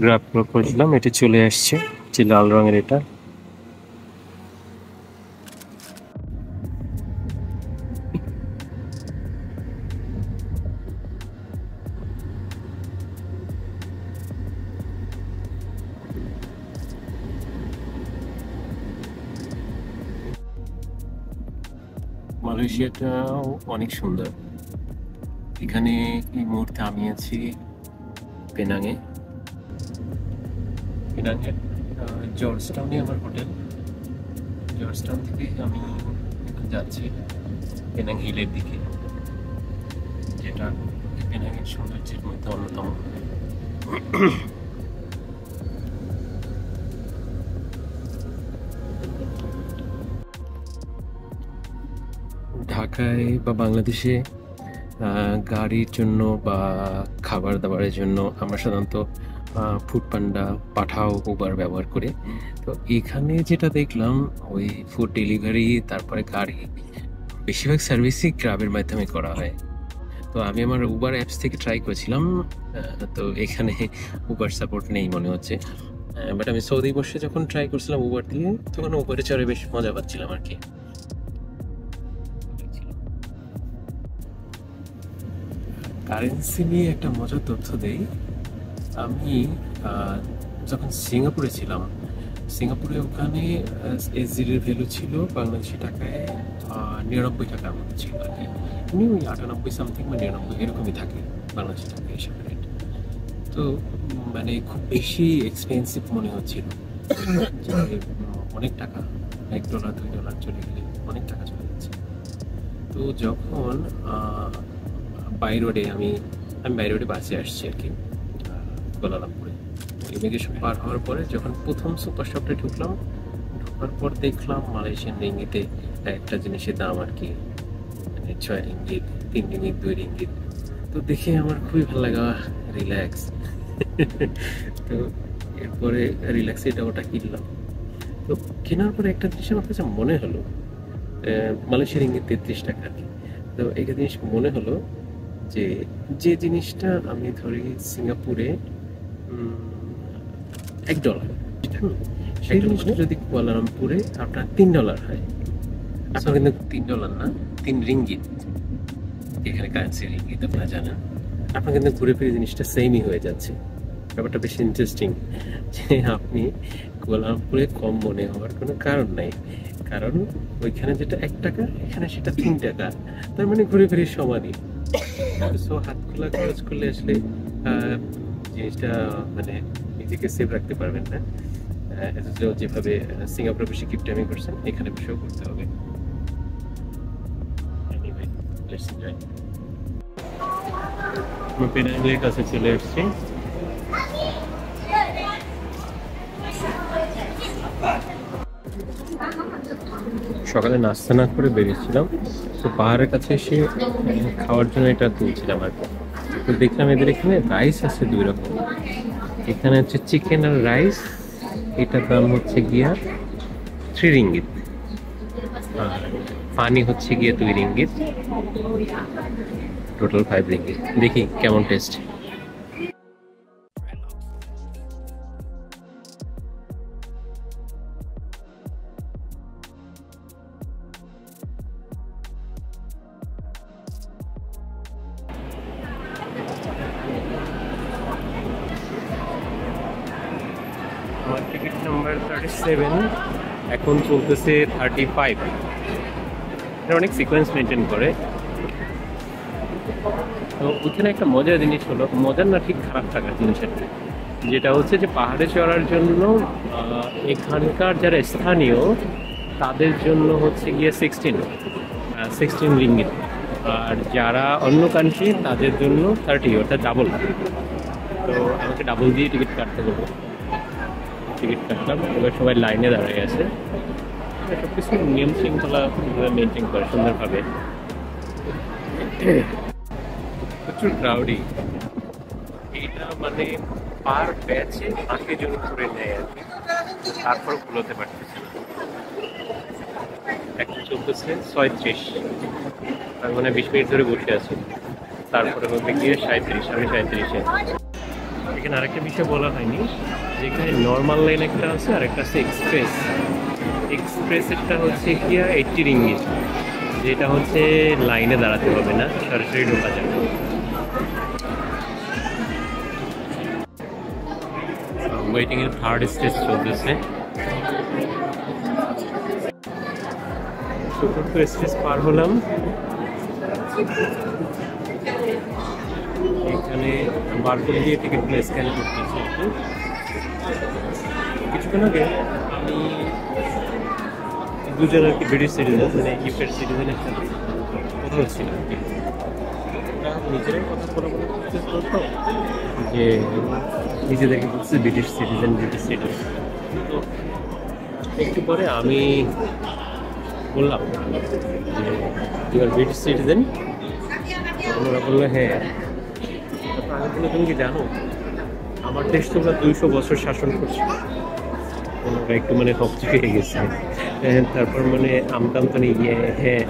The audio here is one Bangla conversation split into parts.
গ্রাব করেছিলাম, এটা চলে আসছে, যে লাল রঙের এটা। মালয়েশিয়াটাও অনেক সুন্দর। এখানে এই মুহূর্তে আমি আছি পেনাঙে। পেনাঙে জর্জ টাউনে আমার হোটেল। জর্জ টাউন থেকে আমি এখন যাচ্ছি পেনাং হিলের দিকে, যেটা পেনাঙের সৌন্দর্যের মধ্যে অন্যতম। ঢাকায় বা বাংলাদেশে গাড়ির জন্য বা খাবার দাবারের জন্য আমরা সাধারণত ফুড পান্ডা, পাঠাও, উবার ব্যবহার করি। তো এখানে যেটা দেখলাম, ওই ফুড ডেলিভারি, তারপরে গাড়ি, বেশিরভাগ সার্ভিসই গ্রাবের মাধ্যমে করা হয়। তো আমি আমার উবার অ্যাপস থেকে ট্রাই করেছিলাম, তো এখানে উবার সাপোর্ট নেই মনে হচ্ছে। বাট আমি সৌদি বসে যখন ট্রাই করছিলাম উবার দিয়ে, তখন উবারে চড়ে বেশ মজা পাচ্ছিলাম আর কি। কারেন্সি নিয়ে একটা মজার তথ্য দেই। আমি যখন সিঙ্গাপুরে ছিলাম, সিঙ্গাপুরে ওখানে এসজির ভ্যালু ছিল বাংলাদেশি টাকায় 99 টাকার মতো ছিল আর কি। এমনি ওই 98 সামথিং বা 99 এরকমই থাকে বাংলাদেশি টাকা হিসাবে রেট। তো মানে খুব বেশি এক্সপেন্সিভ মনে হচ্ছিল, যে অনেক টাকা, $1 $2 চলে গেলে অনেক টাকা চলে যাচ্ছে। তো যখন বাই রোডে আমি বাই রোডে বাসে আসছি আর কি, কুয়ালালামপুরে। ইমিগ্রেশন পার হওয়ার পরে যখন প্রথম সুপার শপে ঢুকলাম, ঢোকার পর দেখলাম মালয়েশিয়ান রিঙ্গিতে একটা জিনিসের দাম আর কি, মানে 6 রিঙ্গিত, 3 রিঙ্গিত, 2 রিঙ্গিত। তো দেখে আমার খুবই ভালো লাগা, রিল্যাক্স। তো এরপরে রিল্যাক্স এটা ওটা কিনলাম। তো কেনার পরে একটা জিনিস আমার কাছে মনে হলো, মালয়েশিয়ার রিঙ্গিত 33 টাকা আর কি। তো একটা জিনিস মনে হলো যে, যে জিনিসটা আমি ধরি সিঙ্গাপুরে $1, সেই জিনিসটা যদি কুয়ালালামপুরে আপনার $3 হয়, আপনার কিন্তু $3 না, 3 রিঙ্গিত। এখানে কারেন্সি রিঙ্গিত আপনারা জানেন। আপনার কিন্তু ঘুরে ফিরে জিনিসটা সেমই হয়ে যাচ্ছে। ব্যাপারটা বেশ ইন্টারেস্টিং, যে আপনি কুয়ালালামপুরে কম মনে হওয়ার কোনো কারণ নাই, কারণ ওইখানে যেটা $1, এখানে সেটা $3। তার মানে ঘুরে ফিরে সমানই। সো হাত খোলা খরচ করলে আসলে জিনিসটা মানে নিজেকে সেভ রাখতে পারবেন না। যেভাবে সিঙ্গাপুরে বসে কিপটামি করছেন, এখানে বসেও করতে হবে। Anyway, let's enjoy. আমি পেনাংয়ের কাছে চলে এসেছি। সকালে নাস্তা না করে বেরিয়েছিলাম, তো পাহাড়ের কাছে এসে খাওয়ার জন্য এটা তুলছিলাম আর কি। তো দেখলাম এদের এখানে রাইস আছে 2 রকম। এখানে হচ্ছে চিকেন আর রাইস, এটার দাম হচ্ছে গিয়া 3 রিঙ্গিত, আর পানি হচ্ছে গিয়ে 2 রিঙ্গিত, টোটাল 5 রিঙ্গিত। দেখি কেমন টেস্ট। আমার টিকিট নাম্বার 37, এখন চলতেছে 35। এটা অনেক সিকোয়েন্স মেনটেন করে। তো ওইখানে একটা মজার জিনিস হলো, মজার না ঠিক খারাপ থাকার জিনিস একটা, যেটা হচ্ছে যে পাহাড়ে চড়ার জন্য এখানকার যারা স্থানীয় তাদের জন্য হচ্ছে গিয়ে 16 রিঙ্গিত, আর যারা অন্য কান্ট্রি তাদের জন্য 30, অর্থাৎ ডাবল। তো আমাকে ডাবল দিয়ে টিকিট কাটতে হলো। টিকিট কাটলাম, এবার সবাই লাইনে দাঁড়িয়ে আছে। সব কিছু নিয়ম শৃঙ্খলা মেনটেন করে সুন্দরভাবে। প্রচুর ক্রাউডি, এইটা মানে পার ব্যাচে 5 জন করে নেয় আর কি, তারপর ভুলোতে পারতেছে না। একটা চলতেছে 36, তার মানে 20 মিনিট ধরে বসে আছি, তারপরে হবে গিয়ে 37, আমি 37-এ। এখানে আরেকটা বিষয় বলা হয়নি, যেখানে নর্মাল লাইন একটা আছে আর একটা আছে এক্সপ্রেস। এক্সপ্রেসেরটা হচ্ছে গিয়া 80 রিঙ্গিট, যেটা হচ্ছে লাইনে দাঁড়াতে হবে না, সরাসরি ঢোকা যাবে। ওয়েটিং এর থার্ড স্টেজ চলতেছে। চতুর্থ স্টেজ পার হলাম। এখানে বারকোড দিয়ে টিকিটগুলো স্ক্যান করতেছি। কিছুক্ষণ আগে আমি দুজন আর কি ব্রিটিশ সিটিজেন, মানে ইউকের সিটিজেনের সাথে কথা হচ্ছিল আর কি। নিজেরাই কথা বলা করতো যে নিজেদেরকে বলছে ব্রিটিশ সিটিজেন। তো একটু পরে আমি বললাম যে ইউ আর ব্রিটিশ সিটিজেন। ওরা বললো হ্যাঁ। আমি বললাম তুমি কি জানো আমার দেশ তোমরা 200 বছর শাসন করছে। ওরা একটু মানে হকচকে হয়ে গেছে। তারপর মানে আমতামতানি হ্যাঁ,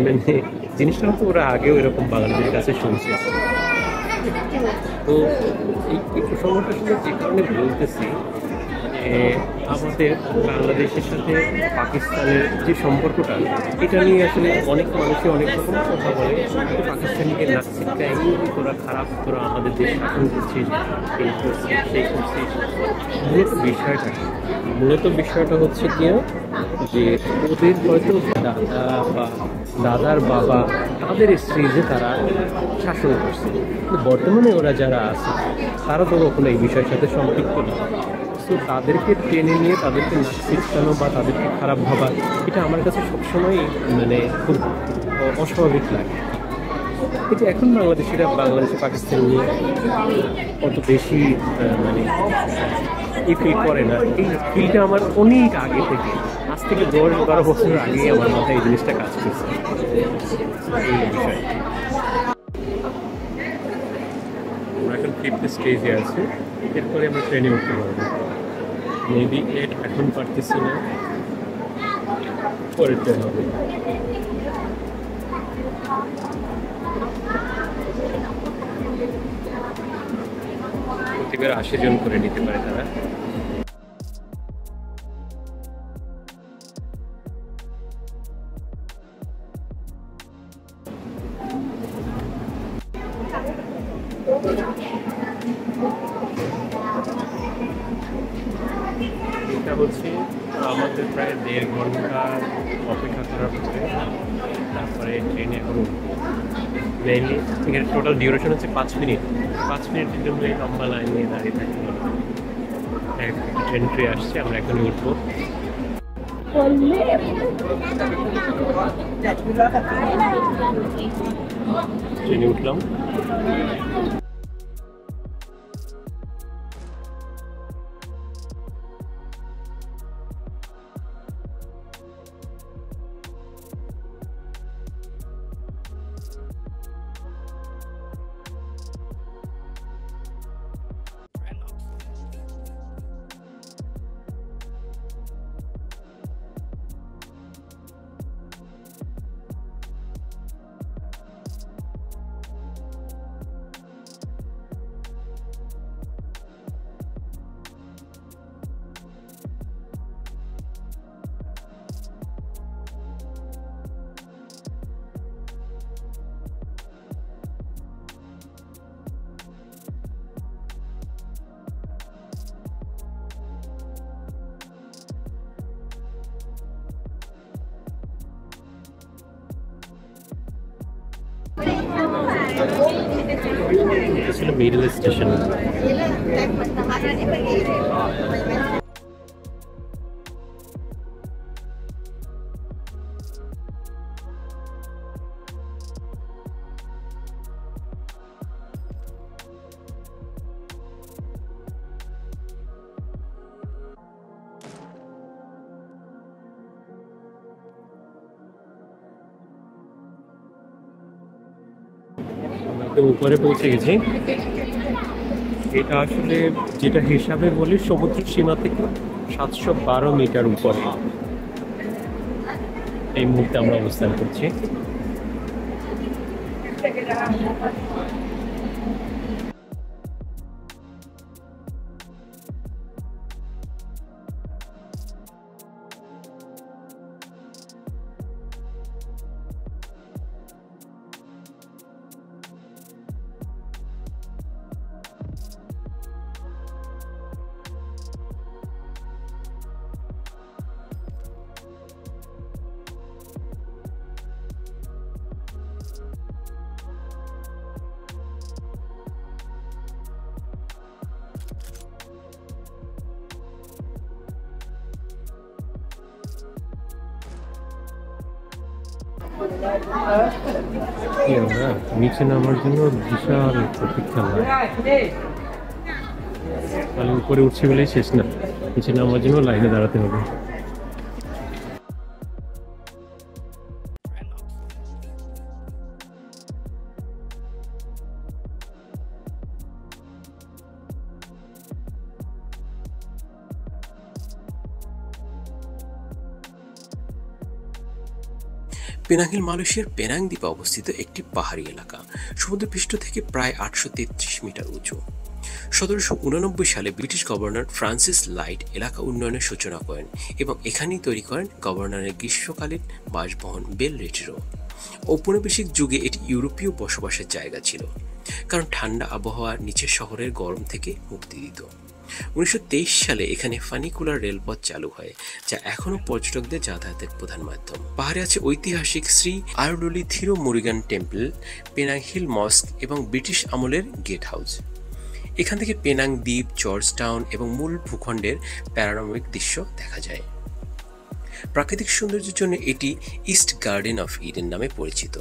মানে জিনিসটা হয়তো ওরা আগেও এরকম বাঙালিদের কাছে শুনছে। তো এই প্রসঙ্গটা আসলে যে কারণে বলতেছি, আমাদের বাংলাদেশের সাথে পাকিস্তানের যে সম্পর্কটা, এটা নিয়ে আসলে অনেক মানুষই অনেক রকম কথা বলে। পাকিস্তানিকে নাস্তিকটা এমনি তোরা খারাপ, তোরা আমাদের দেশ শাসন করছিস, এই করছিস সেই করছিস। মূলত বিষয়টা হচ্ছে কি যে ওদের হয়তো দাদা বা দাদার বাবা তাদের স্ত্রী যে তারা শাসন করছে, বর্তমানে ওরা যারা আছে তারা তো কখনো এই বিষয়ের সাথে সম্পৃক্ত না। তো তাদেরকে টেনে নিয়ে তাদেরকে শিক্ষানো বা তাদেরকে খারাপ ভাবা, এটা আমার কাছে সবসময় মানে খুব অস্বাভাবিক লাগে। কিন্তু এখন বাংলাদেশে পাকিস্তান নিয়ে অত বেশি মানে এই ফিল করে না। এই ফিলটা আমার অনেক আগে থেকে, আজ থেকে 10-12 বছর আগেই আমার মাথায় এই জিনিসটা কাজ করছে এই বিষয়ে। আমরা এখন 5th স্টেজে আছি, এরপরে আমরা ট্রেনে উঠতে পারবো। মেবি এখন পারতেছি না, পরের ট্রেন হবে। প্রতিবার 80 জন করে নিতে পারে তারা। এটা হচ্ছে আমাদের প্রায় 1.5 ঘন্টা অপেক্ষা করার পরে তারপরে ট্রেনে এখন মেইনলি এখানে টোটাল ডিউরেশন হচ্ছে 5 মিনিট। 5 মিনিটের জন্য এই লম্বা লাইন নিয়ে দাঁড়িয়ে থাকতে হবে। ট্রেন আসছে, আমরা এখনই উঠবো। ট্রেনে উঠলাম। এটা ছিল মিডল স্টেশন। উপরে পৌঁছে গেছি। এটা আসলে যেটা হিসাবে বলি সমুদ্র সীমা থেকে 712 মিটার উপরে এই মুহূর্তে আমরা অবস্থান করছি। কি আমরা নিচে নামার জন্য বিশাল প্রতীক্ষা না, তাহলে উপরে উঠছি বলেই শেষ না, নিচে নামার জন্য লাইনে দাঁড়াতে হবে। পেনাং হিল মালয়েশিয়ার পেনাং দ্বীপে অবস্থিত একটি পাহাড়ি এলাকা, সমুদ্রপৃষ্ঠ থেকে প্রায় 833 মিটার উঁচু। 1789 সালে ব্রিটিশ গভর্নর ফ্রান্সিস লাইট এলাকা উন্নয়নের সূচনা করেন এবং এখানেই তৈরি করেন গভর্নরের গ্রীষ্মকালীন বাসভবন বেল রিট্রিরো। ঔপনিবেশিক যুগে এটি ইউরোপীয় বসবাসের জায়গা ছিল, কারণ ঠান্ডা আবহাওয়া নিচের শহরের গরম থেকে মুক্তি দিত। 1923 সালে এখানে ফানিকুলার রেলপথ চালু হয়, যা এখনও পর্যটকদের যাতায়াতের প্রধান মাধ্যম। পাহাড়ে আছে ঐতিহাসিক শ্রী আরডুলি Thirumurugan temple, Penang Hill mosque এবং ব্রিটিশ আমলের গেট হাউস। এখান থেকে পেনাং দ্বীপ, জর্জ টাউন এবং মূল ভূখণ্ডের প্যানোরামিক দৃশ্য দেখা যায়। প্রাকৃতিক সৌন্দর্যের জন্য এটি ইস্ট গার্ডেন অফ ইডেন নামে পরিচিত।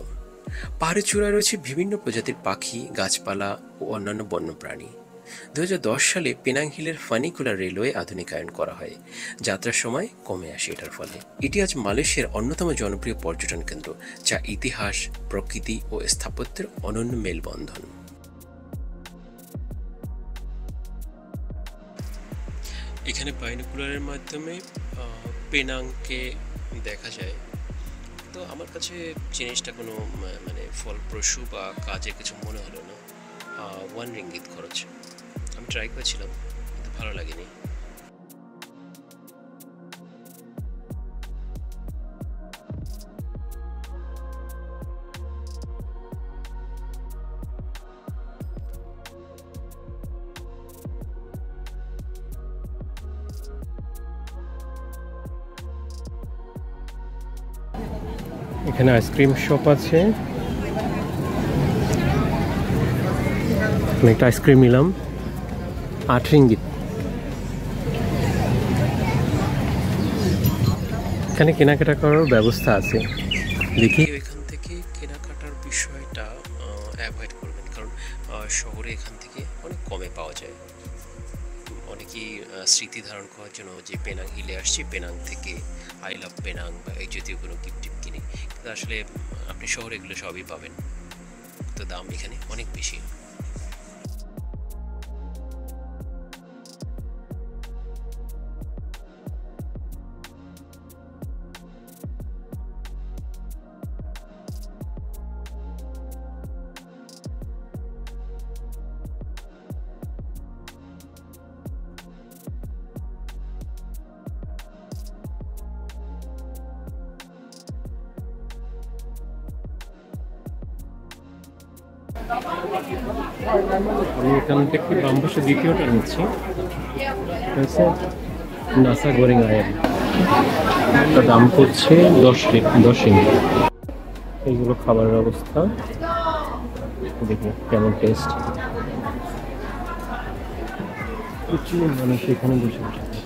পাহাড়ের চূড়ায় রয়েছে বিভিন্ন প্রজাতির পাখি, গাছপালা ও অন্যান্য বন্যপ্রাণী। 2010 সালে পেনাং হিলের ফানিকুলার রেলওয়ে আধুনিকায়ন করা হয়, যাত্রার সময় কমে আসে এটার ফলে। এটি আজ মালয়েশিয়ার অন্যতম জনপ্রিয় পর্যটন কেন্দ্র, যা ইতিহাস, প্রকৃতি ও স্থাপত্যের অনন্য মেলবন্ধন। এখানে বাইনোকুলারের মাধ্যমে পেনাংকে দেখা যায়। তো আমার কাছে জিনিসটা কোনো মানে ফলপ্রসূ বা কাজে কিছু মনে হলো না। 1 রিঙ্গিত খরচ। আমি ট্রাই করেছিলাম, কিন্তু ভালো লাগেনি। এখানে আইসক্রিম শপ আছে, আমি একটা আইসক্রিম নিলাম 8 রিঙ্গিত। এখানে কেনাকাটা করার ব্যবস্থা আছে, দেখি। এখান থেকে কেনাকাটার বিষয়টা অ্যাভয়েড করবেন, কারণ শহরে এখান থেকে অনেক কমে পাওয়া যায়। অনেকেই স্মৃতি ধারণ করার জন্য যে পেনাং হিলে আসছি, পেনাং থেকে আই লাভ পেনাং বা এই জাতীয় কোনো গিফট কিনে, কিন্তু আসলে আপনি শহরে এগুলো সবই পাবেন, তো দাম এখানে অনেক বেশি। আমি এখান থেকে বাম পাশে দ্বিতীয়টা নিচ্ছি, নাসা গোরিং আয়েল। একটা দাম পড়ছে 10 রিঙ্গিত। এইগুলো খাবারের অবস্থা, দেখি কেমন টেস্ট। প্রচুর মানুষ এখানে বসে বসে খাচ্ছে।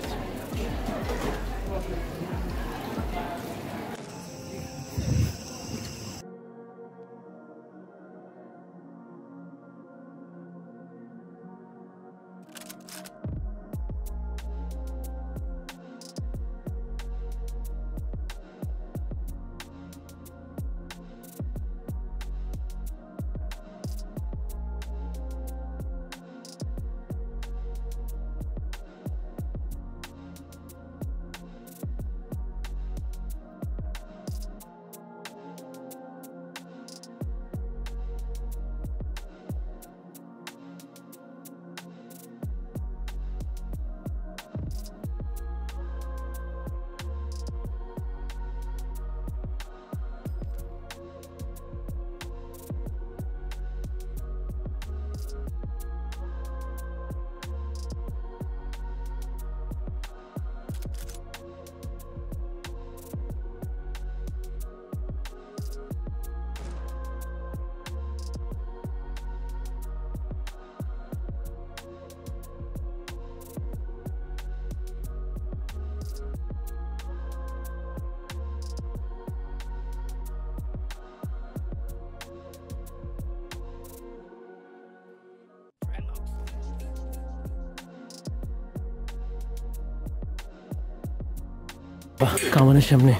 কামানের সামনে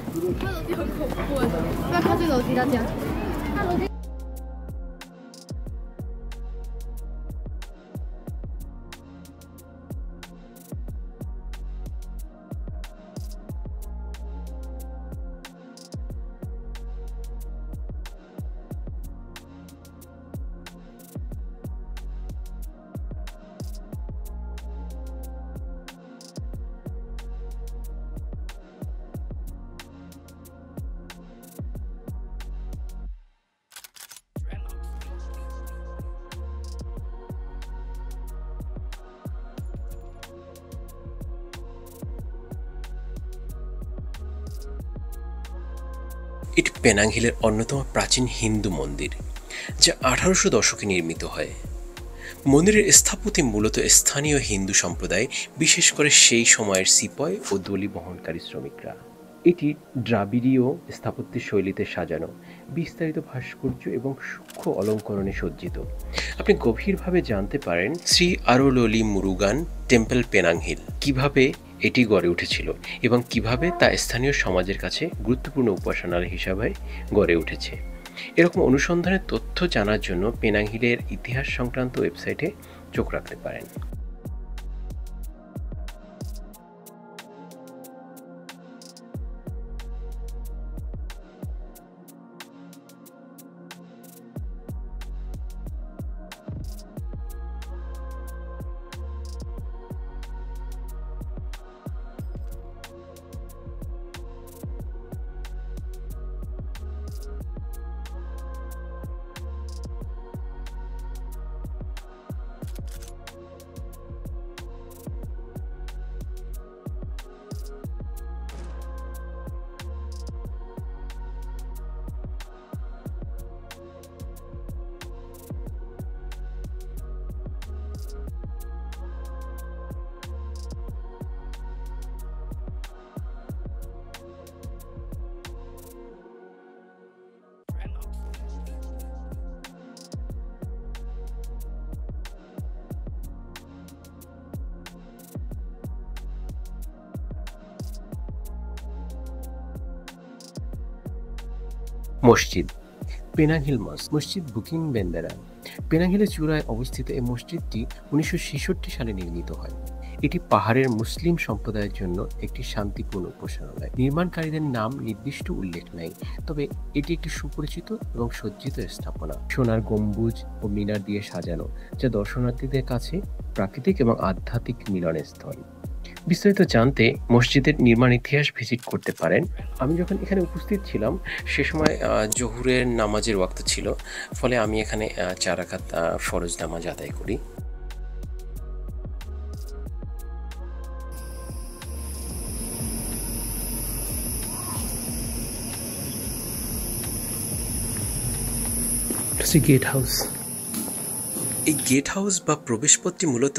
এটি পেনাং হিলের অন্যতম প্রাচীন হিন্দু মন্দির, যা 1800 দশকে নির্মিত হয়। মন্দিরের স্থপতি মূলত স্থানীয় হিন্দু সম্প্রদায়, বিশেষ করে সেই সময়ের সিপয় ও দলি বহনকারী শ্রমিকরা। এটি দ্রাবিড়ীয় স্থাপত্যের শৈলীতে সাজানো, বিস্তারিত ভাস্কর্য এবং সূক্ষ্ম অলঙ্করণে সজ্জিত। আপনি গভীরভাবে জানতে পারেন Sri Aruloli Murugan temple Penang Hill কিভাবে এটি গড়ে উঠেছিল এবং কিভাবে তা স্থানীয় সমাজের কাছে গুরুত্বপূর্ণ উপাসনালয় হিসাবে গড়ে উঠেছে। এরকম অনুসন্ধানের তথ্য জানার জন্য পেনাং হিলের ইতিহাস সংক্রান্ত ওয়েবসাইটে চোখ রাখতে পারেন। মসজিদ পেনাং হিল মসজিদ বুকিং বেন্দারা। পেনাং হিলের চূড়ায় অবস্থিত এই মসজিদটি 1966 সালে নির্মিত হয়। এটি পাহাড়ের মুসলিম সম্প্রদায়ের জন্য একটি শান্তিপূর্ণ উপাসনালয়। নির্মাণকারীদের নাম নির্দিষ্ট উল্লেখ নাই, তবে এটি একটি সুপরিচিত এবং সজ্জিত স্থাপনা, সোনার গম্বুজ ও মিনার দিয়ে সাজানো, যা দর্শনার্থীদের কাছে প্রাকৃতিক এবং আধ্যাত্মিক মিলনস্থল। বিস্তারিত জানতে মসজিদের নির্মাণ ইতিহাস ভিজিট করতে পারেন। আমি যখন এখানে উপস্থিত ছিলাম সে সময় জোহরের নামাজের ওয়াক্ত ছিল, ফলে আমি এখানে 4 রাকাত ফরজ নামাজ আদায় করি। Gate house. এই গেট হাউস বা প্রবেশপথটি মূলত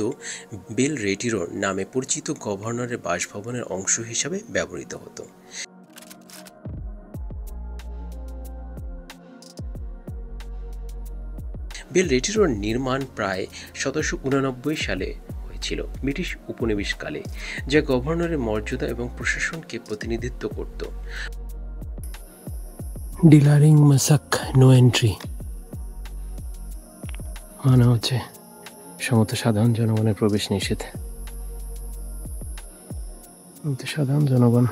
বেল রেটিরো নামে পরিচিত গভর্নরের বাসভবনের অংশ হিসাবে ব্যবহৃত হতো। বেল রেটিরোর নির্মাণ প্রায় 1789 সালে হয়েছিল ব্রিটিশ উপনিবেশকালে, যা গভর্নরের মর্যাদা এবং প্রশাসনকে প্রতিনিধিত্ব করত। ডিলারিং মাসাক নো এন্ট্রি মানে হচ্ছে সমস্ত সাধারণ জনগণের প্রবেশ নিষেধ। সাধারণ জনগণ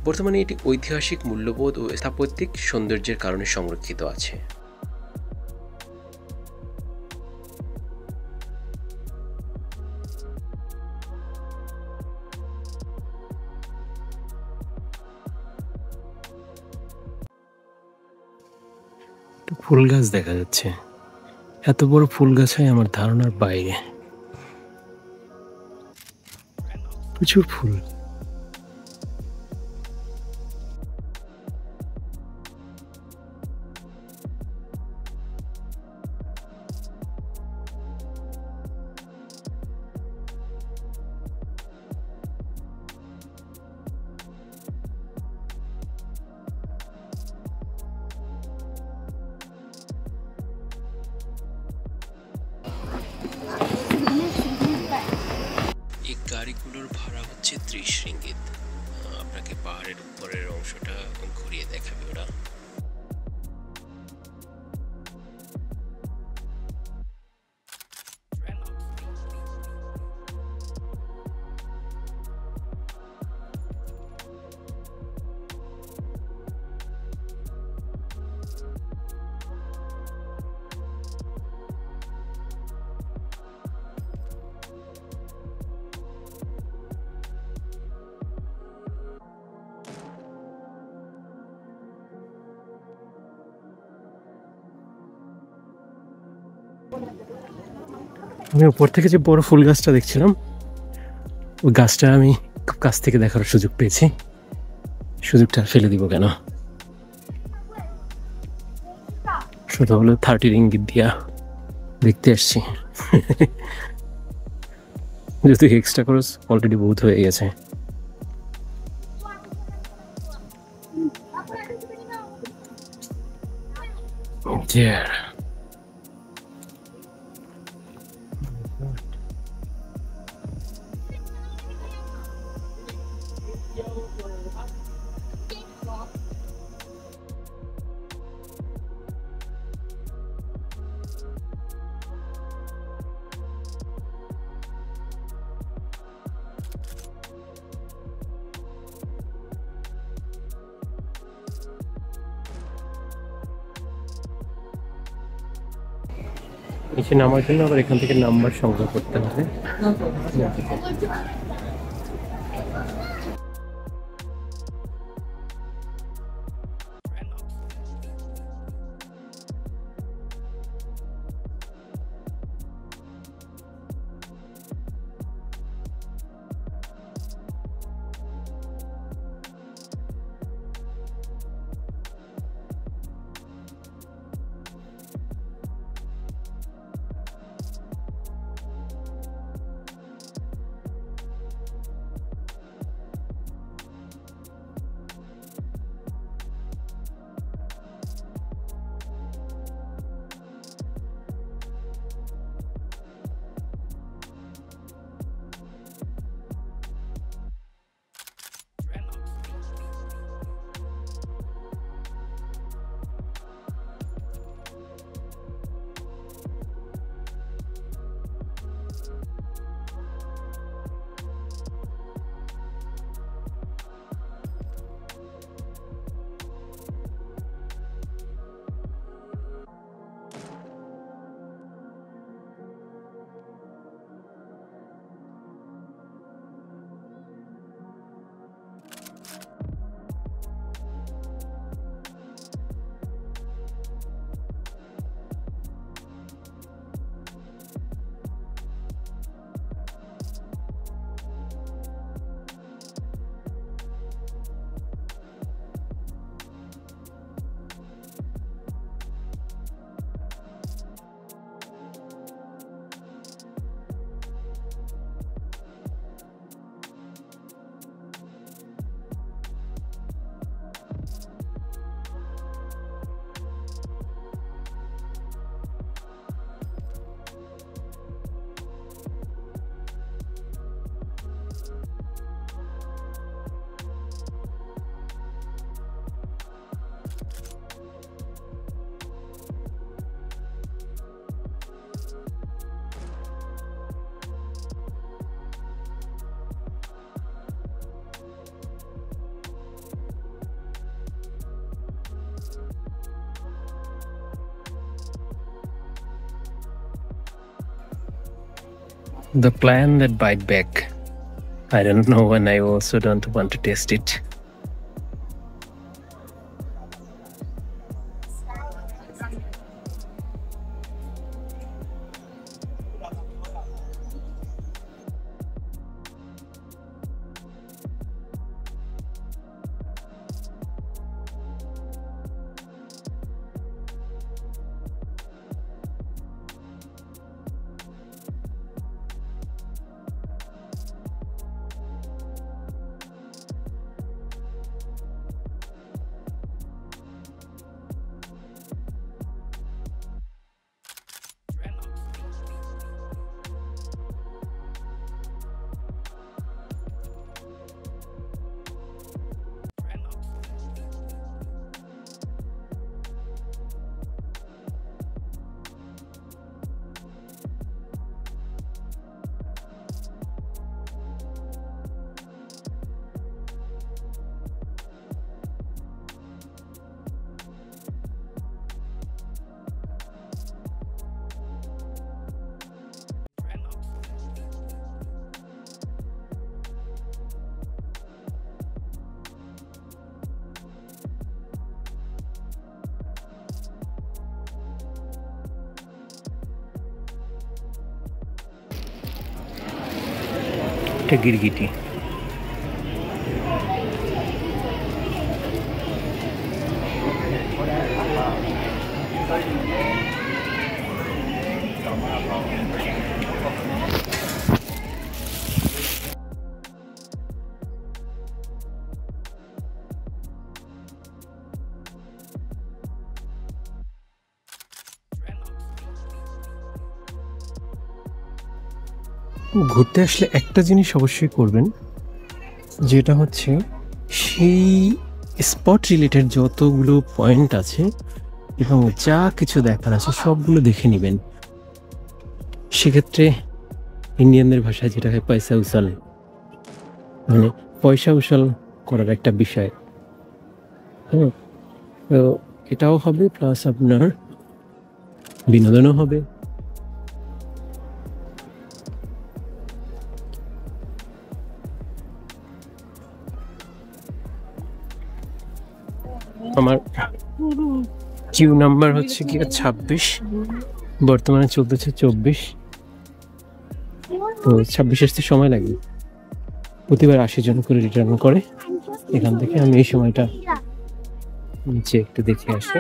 বর্তমানে এটি ঐতিহাসিক মূল্যবোধ ও স্থাপত্যিক সৌন্দর্যের কারণে সংরক্ষিত আছে। ফুল গাছ দেখা যাচ্ছে, এত বড় ফুল গাছ হয় আমার ধারণার বাইরে। প্রচুর ফুল। ভাড়া হচ্ছে 30 রিঙ্গিত। আপনাকে পাহাড়ের উপরের অংশটা ঘুরিয়ে দেখাবে ওরা। আমি উপর থেকে যে বড় ফুল গাছটা দেখছিলাম, ওই গাছটা আমি খুব কাছ থেকে দেখার সুযোগ পেয়েছি। সুযোগটা ফেলে দিব কেন? শুধু হলো 30 রিঙ্গিত দিয়া দেখতে আসছি। যেহেতু এক্সট্রা খরচ অলরেডি বহুত হয়ে গেছে। There. নিচে নামার জন্য আবার এখান থেকে নাম্বার সংগ্রহ করতে হবে। The plan that bite back. I don't know, and I also don't want to taste it. একটা গিরগিটি। ঘুরতে আসলে একটা জিনিস অবশ্যই করবেন, যেটা হচ্ছে সেই স্পট রিলেটেড যতগুলো পয়েন্ট আছে এবং যা কিছু দেখার আছে সবগুলো দেখে নেবেন। সেক্ষেত্রে ইন্ডিয়ানদের ভাষায় যেটা হয় পয়সা উসাল, মানে পয়সা উসাল করার একটা বিষয়। হ্যাঁ, তো এটাও হবে, প্লাস আপনার বিনোদনও হবে। আমার কিউ নাম্বার হচ্ছে কি 26, বর্তমানে চলতেছে 24। তো 26 আসতে সময় লাগবে। প্রতিবার 80 জন করে রিটার্ন করে এখান থেকে। আমি এই সময়টা নিচে একটু দেখে আসি।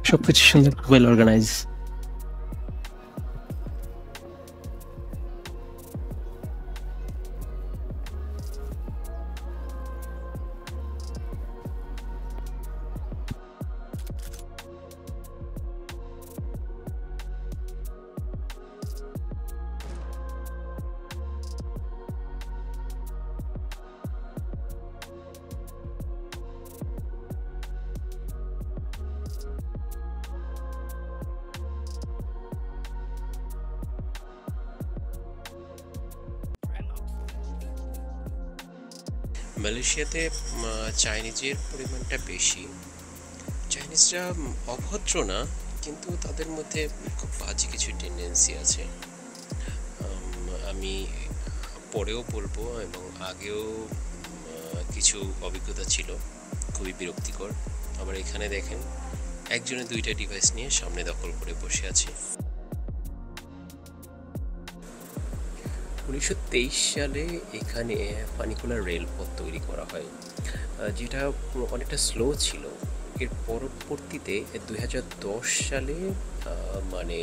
সবকিছু সুন্দর, ওয়েল অর্গানাইজ। মালয়েশিয়াতে চাইনিজের পরিমাণটা বেশি। চাইনিজরা অভদ্র না, কিন্তু তাদের মধ্যে খুব বাজে কিছু টেন্ডেন্সি আছে। আমি পরেও বলবো, এবং আগেও কিছু অভিজ্ঞতা ছিল খুবই বিরক্তিকর। আবার এখানে দেখেন একজনে 2টা ডিভাইস নিয়ে সামনে দখল করে বসে আছে। 1923 সালে এখানে পানিকুলা রেলপথ তৈরি করা হয়, যেটা অনেকটা স্লো ছিল। এর পরবর্তীতে 2010 সালে মানে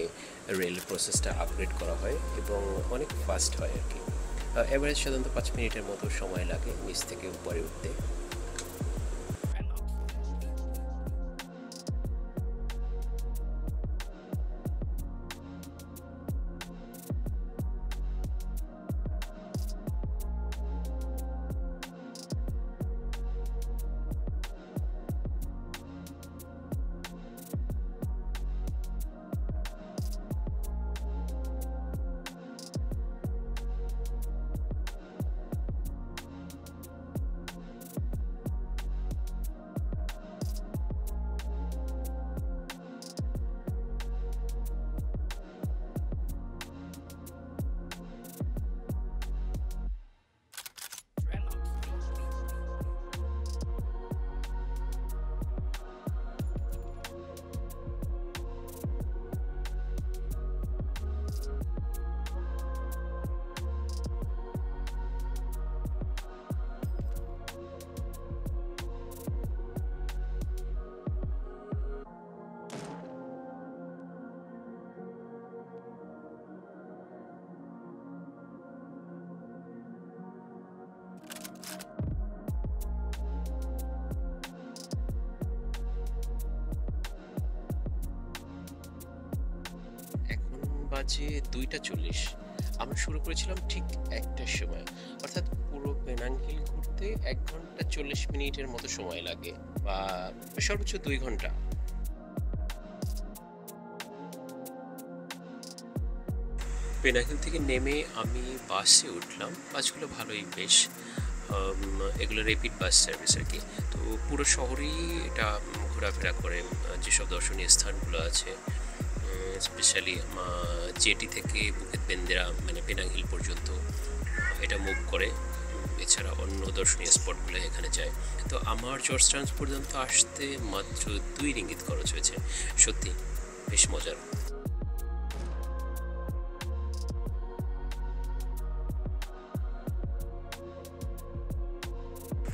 রেল প্রসেসটা আপগ্রেড করা হয় এবং অনেক ফাস্ট হয় আর কি। এভারেজ সাধারণত 5 মিনিটের মতো সময় লাগে নিচ থেকে উপরে উঠতে। বাজে 2টা 40। আমরা শুরু করেছিলাম ঠিক 1টার সময়, অর্থাৎ পুরো পেনাং হিল ঘুরতে 1 ঘন্টা 40 মিনিটের মতো সময় লাগে, বা সর্বোচ্চ 2 ঘন্টা। পেনাং হিল থেকে নেমে আমি বাসে উঠলাম। বাসগুলো ভালোই বেশ, এগুলো রেপিড বাস সার্ভিস আর কি। তো পুরো শহরেই এটা ঘোরাফেরা করে, যেসব দর্শনীয় স্থানগুলো আছে, স্পেশালি জেটি থেকে বুকেত বেন্দেরা মানে পেনাং হিল পর্যন্ত এটা মুভ করে। এছাড়া অন্য দর্শনীয় স্পটগুলো এখানে যায়। তো আমার জর্জ টাউন পর্যন্ত আসতে মাত্র 2 রিঙ্গিত খরচ হয়েছে। সত্যি বেশ মজার।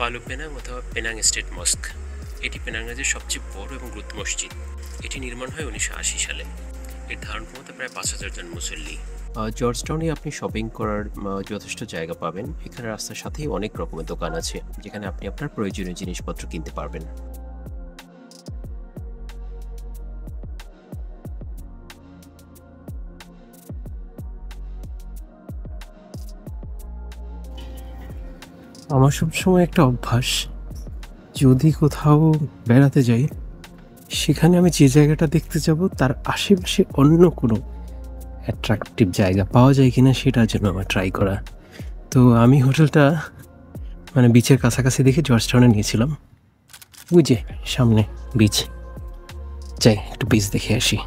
পালু পেনাং অথবা পেনাং স্টেট মস্ক, এটি পেনাং রাজ্যের সবচেয়ে বড় এবং গুরুত্বপূর্ণ মসজিদ। এটি নির্মাণ হয় 1980 সালে। এর ধারণ ক্ষমতা প্রায় 5,000 জন মুসল্লি। জর্জ টাউনে আপনি শপিং করার যথেষ্ট জায়গা পাবেন। এখানে রাস্তার সাথেই অনেক রকমের দোকান আছে, যেখানে আপনি আপনার প্রয়োজনীয় জিনিসপত্র কিনতে পারবেন। আমার সবসময় একটা অভ্যাস, যদি কোথাও বেড়াতে যাই, সেখানে আমি যে জায়গাটা দেখতে যাব তার আশেপাশে অন্য কোনো অ্যাট্রাকটিভ জায়গা পাওয়া যায় কিনা সেটার জন্য আমার ট্রাই করা। তো আমি হোটেলটা মানে বিচের কাছাকাছি দেখে জর্জ টাউনে নিয়েছিলাম। ওই যে সামনে বিচ, যাই একটু বিচ দেখে আসি।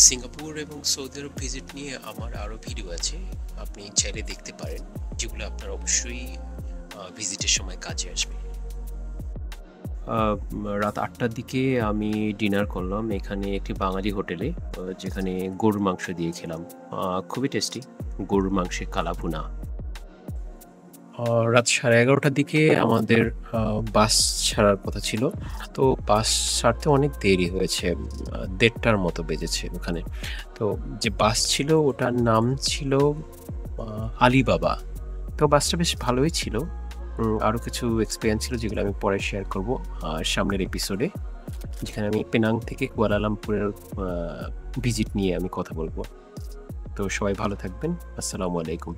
সিঙ্গাপুর এবং সৌদি আরব ভিজিট নিয়ে আমার আরও ভিডিও আছে, আপনি চাইলে দেখতে পারেন, যেগুলো আপনার অবশ্যই ভিজিটের সময় কাজে আসবে। রাত 8টার দিকে আমি ডিনার করলাম এখানে একটি বাঙালি হোটেলে, যেখানে গরুর মাংস দিয়ে খেলাম। খুবই টেস্টি, গরুর মাংসে কালাভুনা। রাত 11:30টার দিকে আমাদের বাস ছাড়ার কথা ছিল, তো বাস ছাড়তে অনেক দেরি হয়েছে, 1:30টার মতো বেজেছে ওখানে। তো যে বাস ছিল ওটার নাম ছিল আলিবাবা। তো বাসটা বেশ ভালোই ছিল। আরও কিছু এক্সপিরিয়েন্স ছিল যেগুলো আমি পরে শেয়ার করব সামনের এপিসোডে, যেখানে আমি পেনাং থেকে কুয়ালালামপুরের ভিজিট নিয়ে আমি কথা বলবো। তো সবাই ভালো থাকবেন। আসসালামু আলাইকুম।